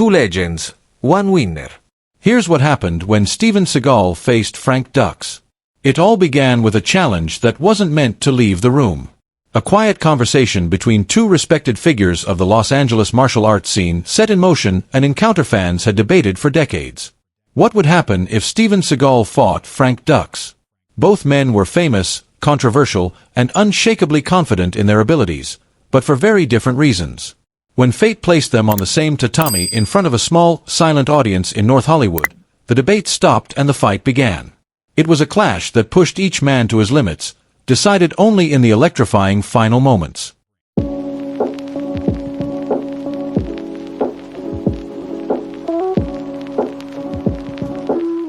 Two legends, one winner. Here's what happened when Steven Seagal faced Frank Dux. It all began with a challenge that wasn't meant to leave the room. A quiet conversation between two respected figures of the Los Angeles martial arts scene set in motion an encounter fans had debated for decades. What would happen if Steven Seagal fought Frank Dux? Both men were famous, controversial, and unshakably confident in their abilities, but for very different reasons. When fate placed them on the same tatami in front of a small, silent audience in North Hollywood, the debate stopped and the fight began. It was a clash that pushed each man to his limits, decided only in the electrifying final moments.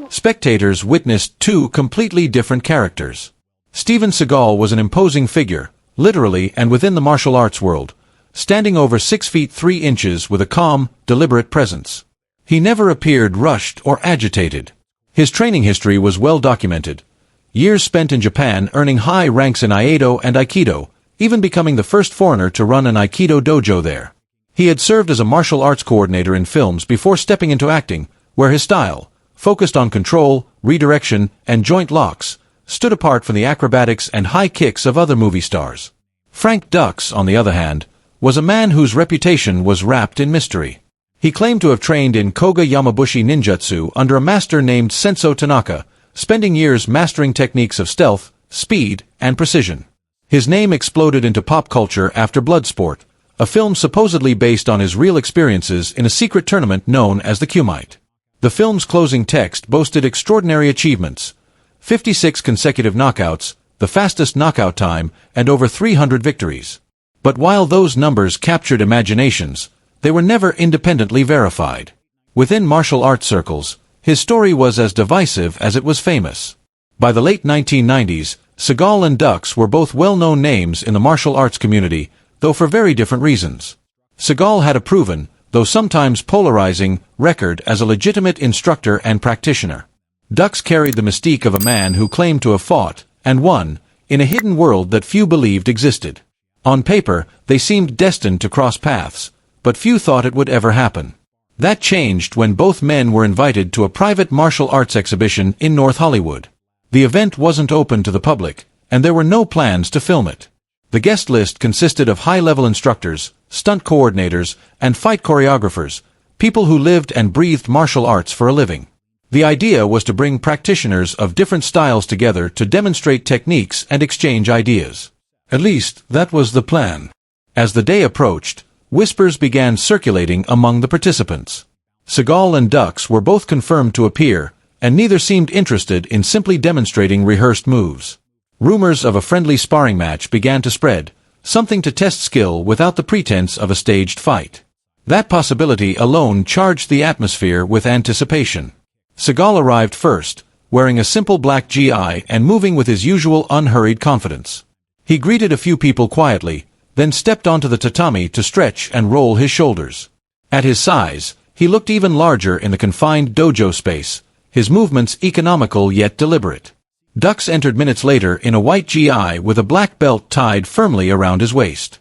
Spectators witnessed two completely different characters. Steven Seagal was an imposing figure, literally and within the martial arts world, standing over 6 feet 3 inches with a calm, deliberate presence. He never appeared rushed or agitated. His training history was well documented. Years spent in Japan earning high ranks in Aikido and Aikido, even becoming the first foreigner to run an Aikido dojo there. He had served as a martial arts coordinator in films before stepping into acting, where his style, focused on control, redirection, and joint locks, stood apart from the acrobatics and high kicks of other movie stars. Frank Dux, on the other hand, was a man whose reputation was wrapped in mystery. He claimed to have trained in Koga Yamabushi ninjutsu under a master named Senso Tanaka, spending years mastering techniques of stealth, speed, and precision. His name exploded into pop culture after Bloodsport, a film supposedly based on his real experiences in a secret tournament known as the Kumite. The film's closing text boasted extraordinary achievements: 56 consecutive knockouts, the fastest knockout time, and over 300 victories. But while those numbers captured imaginations, they were never independently verified. Within martial arts circles, his story was as divisive as it was famous. By the late 1990s, Seagal and Dux were both well-known names in the martial arts community, though for very different reasons. Seagal had a proven, though sometimes polarizing, record as a legitimate instructor and practitioner. Dux carried the mystique of a man who claimed to have fought, and won, in a hidden world that few believed existed. On paper, they seemed destined to cross paths, but few thought it would ever happen. That changed when both men were invited to a private martial arts exhibition in North Hollywood. The event wasn't open to the public, and there were no plans to film it. The guest list consisted of high-level instructors, stunt coordinators, and fight choreographers, people who lived and breathed martial arts for a living. The idea was to bring practitioners of different styles together to demonstrate techniques and exchange ideas. At least, that was the plan. As the day approached, whispers began circulating among the participants. Seagal and Dux were both confirmed to appear, and neither seemed interested in simply demonstrating rehearsed moves. Rumors of a friendly sparring match began to spread, something to test skill without the pretense of a staged fight. That possibility alone charged the atmosphere with anticipation. Seagal arrived first, wearing a simple black GI and moving with his usual unhurried confidence. He greeted a few people quietly, then stepped onto the tatami to stretch and roll his shoulders. At his size, he looked even larger in the confined dojo space, his movements economical yet deliberate. Dux entered minutes later in a white GI with a black belt tied firmly around his waist.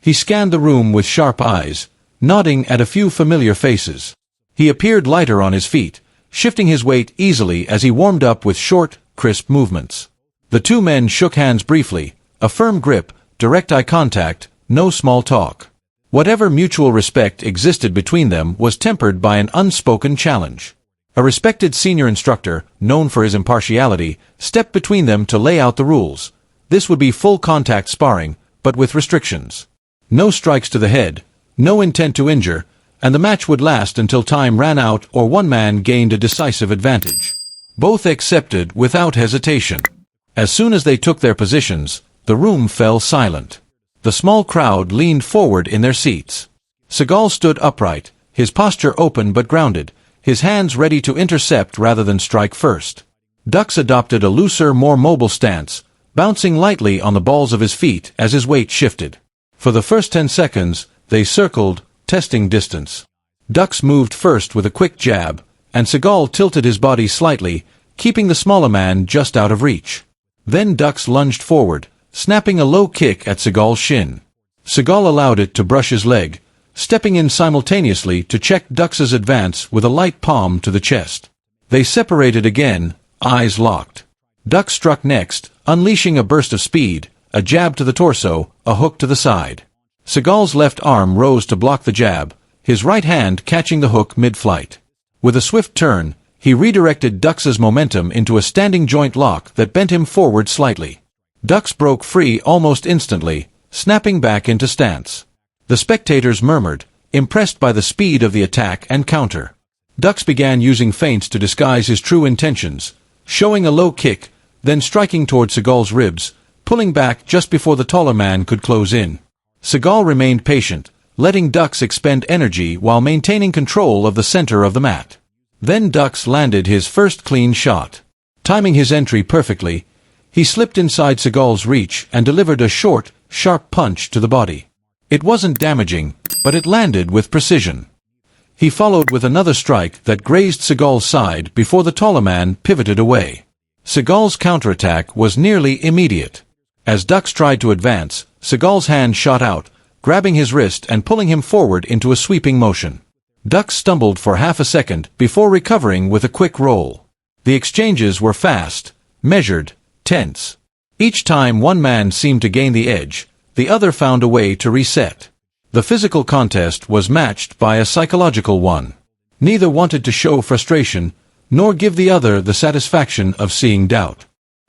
He scanned the room with sharp eyes, nodding at a few familiar faces. He appeared lighter on his feet, shifting his weight easily as he warmed up with short, crisp movements. The two men shook hands briefly, a firm grip, direct eye contact, no small talk. Whatever mutual respect existed between them was tempered by an unspoken challenge. A respected senior instructor, known for his impartiality, stepped between them to lay out the rules. This would be full contact sparring, but with restrictions. No strikes to the head, no intent to injure, and the match would last until time ran out or one man gained a decisive advantage. Both accepted without hesitation. As soon as they took their positions, the room fell silent. The small crowd leaned forward in their seats. Seagal stood upright, his posture open but grounded, his hands ready to intercept rather than strike first. Dux adopted a looser, more mobile stance, bouncing lightly on the balls of his feet as his weight shifted. For the first 10 seconds, they circled, testing distance. Dux moved first with a quick jab, and Seagal tilted his body slightly, keeping the smaller man just out of reach. Then Dux lunged forward, snapping a low kick at Seagal's shin. Seagal allowed it to brush his leg, stepping in simultaneously to check Dux's advance with a light palm to the chest. They separated again, eyes locked. Dux struck next, unleashing a burst of speed, a jab to the torso, a hook to the side. Seagal's left arm rose to block the jab, his right hand catching the hook mid-flight. With a swift turn, he redirected Dux's momentum into a standing joint lock that bent him forward slightly. Dux broke free almost instantly, snapping back into stance. The spectators murmured, impressed by the speed of the attack and counter. Dux began using feints to disguise his true intentions, showing a low kick, then striking toward Seagal's ribs, pulling back just before the taller man could close in. Seagal remained patient, letting Dux expend energy while maintaining control of the center of the mat. Then Dux landed his first clean shot. Timing his entry perfectly, he slipped inside Seagal's reach and delivered a short, sharp punch to the body. It wasn't damaging, but it landed with precision. He followed with another strike that grazed Seagal's side before the taller man pivoted away. Seagal's counterattack was nearly immediate. As Dux tried to advance, Seagal's hand shot out, grabbing his wrist and pulling him forward into a sweeping motion. Dux stumbled for half a second before recovering with a quick roll. The exchanges were fast, measured, tense. Each time one man seemed to gain the edge, the other found a way to reset. The physical contest was matched by a psychological one. Neither wanted to show frustration, nor give the other the satisfaction of seeing doubt.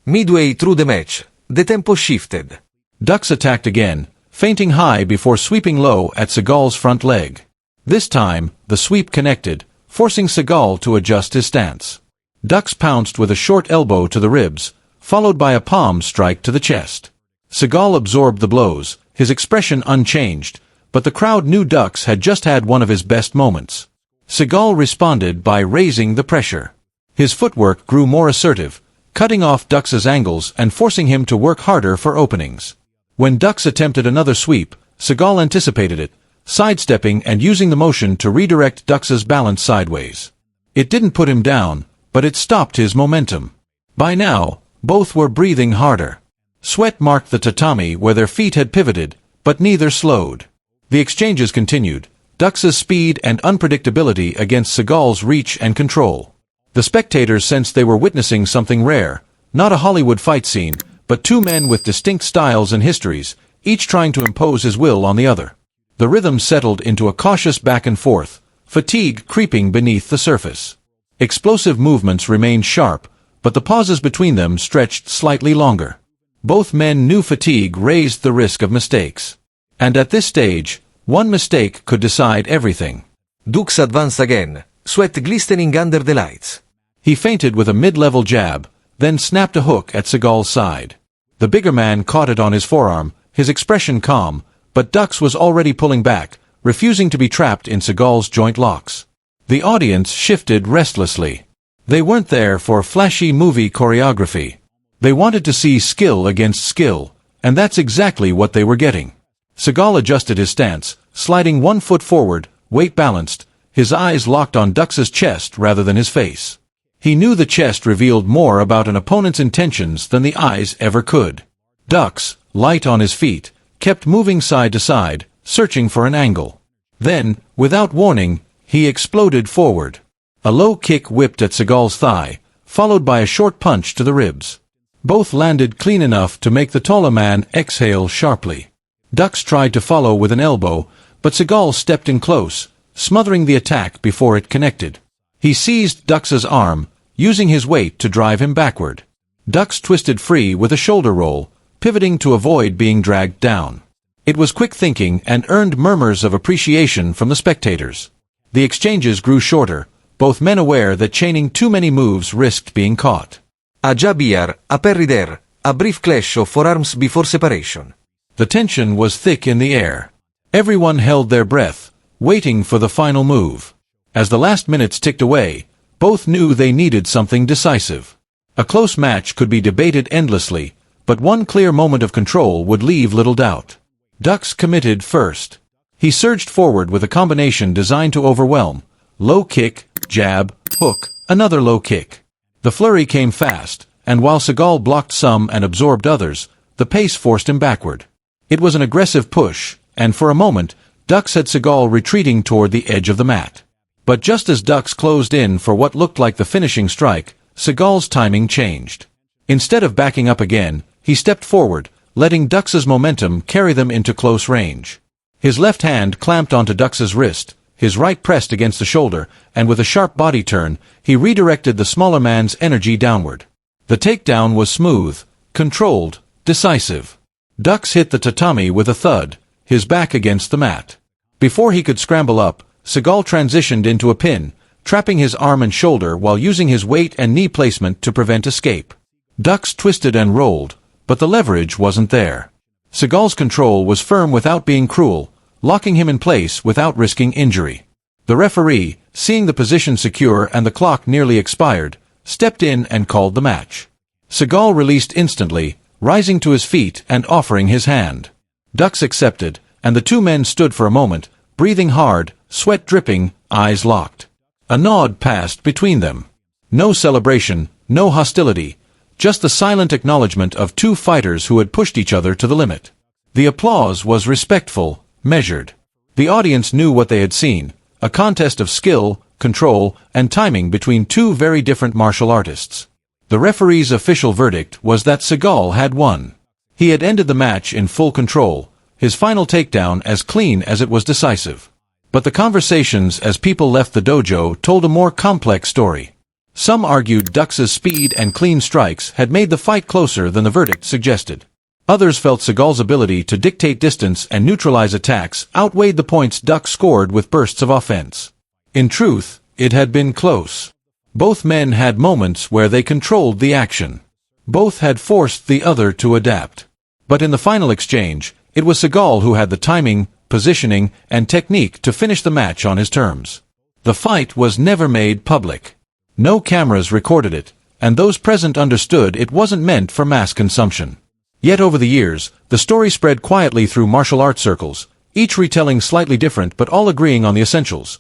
Midway through the match, the tempo shifted. Dux attacked again, feinting high before sweeping low at Seagal's front leg. This time, the sweep connected, forcing Seagal to adjust his stance. Dux pounced with a short elbow to the ribs, followed by a palm strike to the chest. Seagal absorbed the blows, his expression unchanged, but the crowd knew Dux had just had one of his best moments. Seagal responded by raising the pressure. His footwork grew more assertive, cutting off Dux's angles and forcing him to work harder for openings. When Dux attempted another sweep, Seagal anticipated it, sidestepping and using the motion to redirect Dux's balance sideways. It didn't put him down, but it stopped his momentum. By now, both were breathing harder. Sweat marked the tatami where their feet had pivoted, but neither slowed. The exchanges continued, Dux's speed and unpredictability against Seagal's reach and control. The spectators sensed they were witnessing something rare, not a Hollywood fight scene, but two men with distinct styles and histories, each trying to impose his will on the other. The rhythm settled into a cautious back and forth, fatigue creeping beneath the surface. Explosive movements remained sharp, but the pauses between them stretched slightly longer. Both men knew fatigue raised the risk of mistakes. And at this stage, one mistake could decide everything. Dux advanced again, sweat glistening under the lights. He feinted with a mid-level jab, then snapped a hook at Seagal's side. The bigger man caught it on his forearm, his expression calm, but Dux was already pulling back, refusing to be trapped in Seagal's joint locks. The audience shifted restlessly. They weren't there for flashy movie choreography. They wanted to see skill against skill, and that's exactly what they were getting. Seagal adjusted his stance, sliding one foot forward, weight balanced, his eyes locked on Dux's chest rather than his face. He knew the chest revealed more about an opponent's intentions than the eyes ever could. Dux, light on his feet, kept moving side to side, searching for an angle. Then, without warning, he exploded forward. A low kick whipped at Seagal's thigh, followed by a short punch to the ribs. Both landed clean enough to make the taller man exhale sharply. Dux tried to follow with an elbow, but Seagal stepped in close, smothering the attack before it connected. He seized Dux's arm, using his weight to drive him backward. Dux twisted free with a shoulder roll, pivoting to avoid being dragged down. It was quick thinking and earned murmurs of appreciation from the spectators. The exchanges grew shorter, both men aware that chaining too many moves risked being caught. A jab here, a parry there, a brief clash of forearms before separation. The tension was thick in the air. Everyone held their breath, waiting for the final move. As the last minutes ticked away, both knew they needed something decisive. A close match could be debated endlessly, but one clear moment of control would leave little doubt. Dux committed first. He surged forward with a combination designed to overwhelm. Low kick, jab, hook, another low kick. The flurry came fast, and while Seagal blocked some and absorbed others, the pace forced him backward. It was an aggressive push, and for a moment, Ducks had Seagal retreating toward the edge of the mat. But just as Ducks closed in for what looked like the finishing strike, Seagal's timing changed. Instead of backing up again, he stepped forward, letting Ducks's momentum carry them into close range. His left hand clamped onto Ducks's wrist, his right pressed against the shoulder, and with a sharp body turn, he redirected the smaller man's energy downward. The takedown was smooth, controlled, decisive. Ducks hit the tatami with a thud, his back against the mat. Before he could scramble up, Seagal transitioned into a pin, trapping his arm and shoulder while using his weight and knee placement to prevent escape. Ducks twisted and rolled, but the leverage wasn't there. Seagal's control was firm without being cruel, locking him in place without risking injury. The referee, seeing the position secure and the clock nearly expired, stepped in and called the match. Seagal released instantly, rising to his feet and offering his hand. Ducks accepted, and the two men stood for a moment, breathing hard, sweat dripping, eyes locked. A nod passed between them. No celebration, no hostility, just the silent acknowledgement of two fighters who had pushed each other to the limit. The applause was respectful, measured. The audience knew what they had seen, a contest of skill, control, and timing between two very different martial artists. The referee's official verdict was that Seagal had won. He had ended the match in full control, his final takedown as clean as it was decisive. But the conversations as people left the dojo told a more complex story. Some argued Ducks's speed and clean strikes had made the fight closer than the verdict suggested. Others felt Seagal's ability to dictate distance and neutralize attacks outweighed the points Ducks scored with bursts of offense. In truth, it had been close. Both men had moments where they controlled the action. Both had forced the other to adapt. But in the final exchange, it was Seagal who had the timing, positioning, and technique to finish the match on his terms. The fight was never made public. No cameras recorded it, and those present understood it wasn't meant for mass consumption. Yet over the years, the story spread quietly through martial arts circles, each retelling slightly different but all agreeing on the essentials.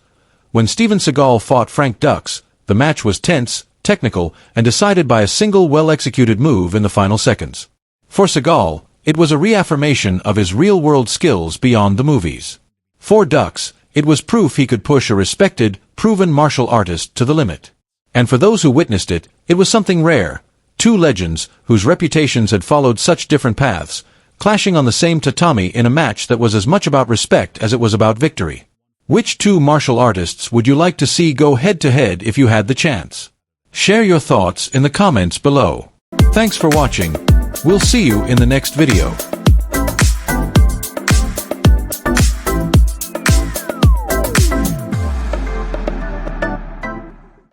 When Steven Seagal fought Frank Dux, the match was tense, technical, and decided by a single well-executed move in the final seconds. For Seagal, it was a reaffirmation of his real-world skills beyond the movies. For Dux, it was proof he could push a respected, proven martial artist to the limit. And for those who witnessed it, it was something rare. Two legends, whose reputations had followed such different paths, clashing on the same tatami in a match that was as much about respect as it was about victory. Which two martial artists would you like to see go head-to-head if you had the chance? Share your thoughts in the comments below. Thanks for watching. We'll see you in the next video.